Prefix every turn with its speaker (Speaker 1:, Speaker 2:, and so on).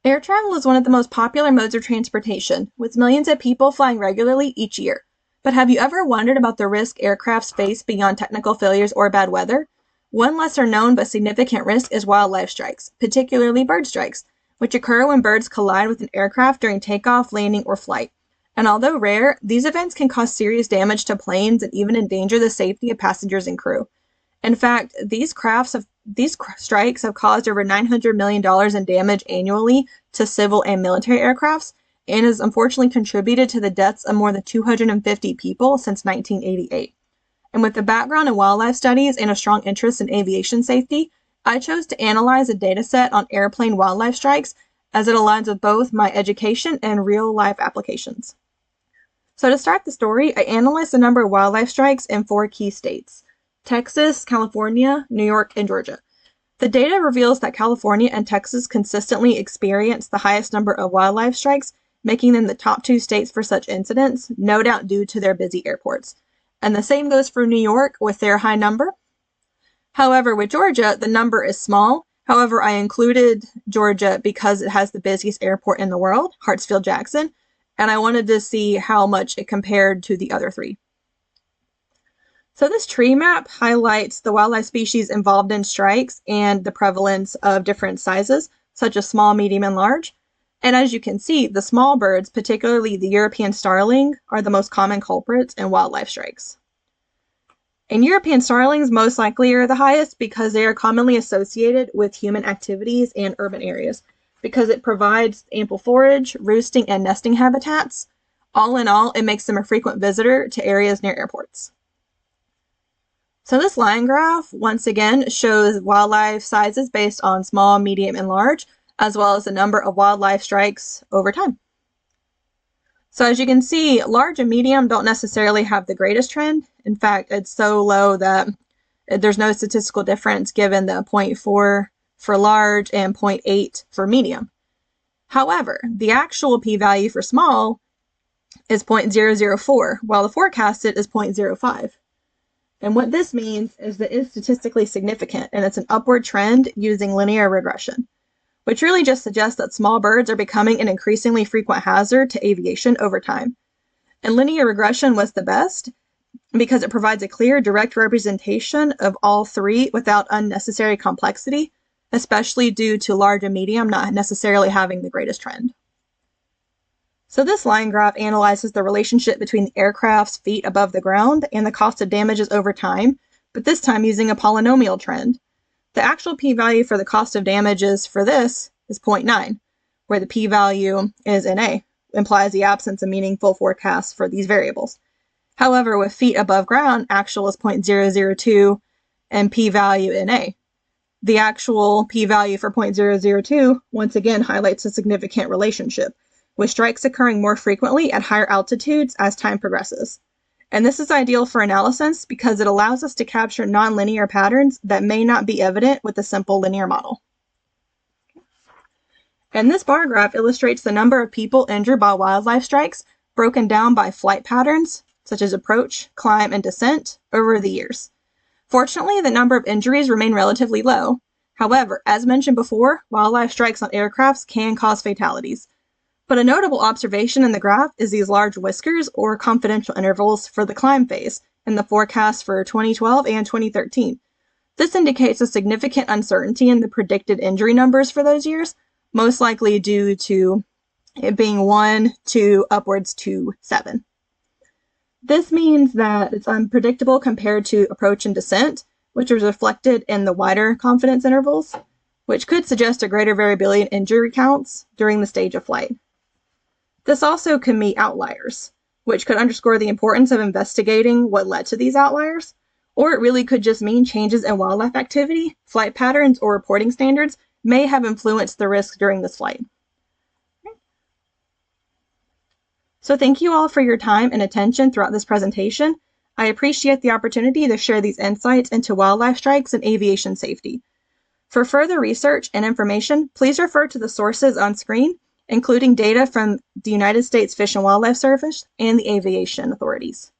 Speaker 1: Air travel is one of the most popular modes of transportation, with millions of people flying regularly each year. But have you ever wondered about the risk aircrafts face beyond technical failures or bad weather? One lesser known but significant risk is wildlife strikes, particularly bird strikes, which occur when birds collide with an aircraft during takeoff, landing, or flight. And although rare, these events can cause serious damage to planes and even endanger the safety of passengers and crew. In fact, these strikes have caused over $900 million in damage annually to civil and military aircrafts, and has unfortunately contributed to the deaths of more than 250 people since 1988. And with a background in wildlife studies and a strong interest in aviation safety, I chose to analyze a dataset on airplane wildlife strikes as it aligns with both my education and real-life applications. So to start the story, I analyzed the number of wildlife strikes in 4 key states: Texas, California, New York, and Georgia. The data reveals that California and Texas consistently experience the highest number of wildlife strikes, making them the top 2 states for such incidents, no doubt due to their busy airports. And the same goes for New York with their high number. However, with Georgia, the number is small. However, I included Georgia because it has the busiest airport in the world, Hartsfield-Jackson, and I wanted to see how much it compared to the other 3. So this tree map highlights the wildlife species involved in strikes and the prevalence of different sizes, such as small, medium, and large. And as you can see, the small birds, particularly the European starling, are the most common culprits in wildlife strikes. And European starlings most likely are the highest because they are commonly associated with human activities and urban areas, because it provides ample forage, roosting, and nesting habitats. All in all, it makes them a frequent visitor to areas near airports. So this line graph, once again, shows wildlife sizes based on small, medium, and large, as well as the number of wildlife strikes over time. So as you can see, large and medium don't necessarily have the greatest trend. In fact, it's so low that there's no statistical difference given the 0.4 for large and 0.8 for medium. However, the actual p-value for small is 0.004, while the forecasted is 0.05. And what this means is that it's statistically significant, and it's an upward trend using linear regression, which really just suggests that small birds are becoming an increasingly frequent hazard to aviation over time. And linear regression was the best because it provides a clear, direct representation of all 3 without unnecessary complexity, especially due to large and medium not necessarily having the greatest trend. So this line graph analyzes the relationship between the aircraft's feet above the ground and the cost of damages over time, but this time using a polynomial trend. The actual p-value for the cost of damages for this is 0.9, where the p-value is NA, implies the absence of meaningful forecasts for these variables. However, with feet above ground, actual is 0.002 and p-value NA. The actual p-value for 0.002 once again highlights a significant relationship, with strikes occurring more frequently at higher altitudes as time progresses. And this is ideal for analysis because it allows us to capture nonlinear patterns that may not be evident with a simple linear model. And this bar graph illustrates the number of people injured by wildlife strikes broken down by flight patterns, such as approach, climb, and descent, over the years. Fortunately, the number of injuries remain relatively low. However, as mentioned before, wildlife strikes on aircrafts can cause fatalities. But a notable observation in the graph is these large whiskers or confidential intervals for the climb phase in the forecast for 2012 and 2013. This indicates a significant uncertainty in the predicted injury numbers for those years, most likely due to it being 1 to upwards to 7. This means that it's unpredictable compared to approach and descent, which is reflected in the wider confidence intervals, which could suggest a greater variability in injury counts during the stage of flight. This also can be outliers, which could underscore the importance of investigating what led to these outliers, or it really could just mean changes in wildlife activity, flight patterns, or reporting standards may have influenced the risk during this flight. So thank you all for your time and attention throughout this presentation. I appreciate the opportunity to share these insights into wildlife strikes and aviation safety. For further research and information, please refer to the sources on screen, including data from the United States Fish and Wildlife Service and the aviation authorities.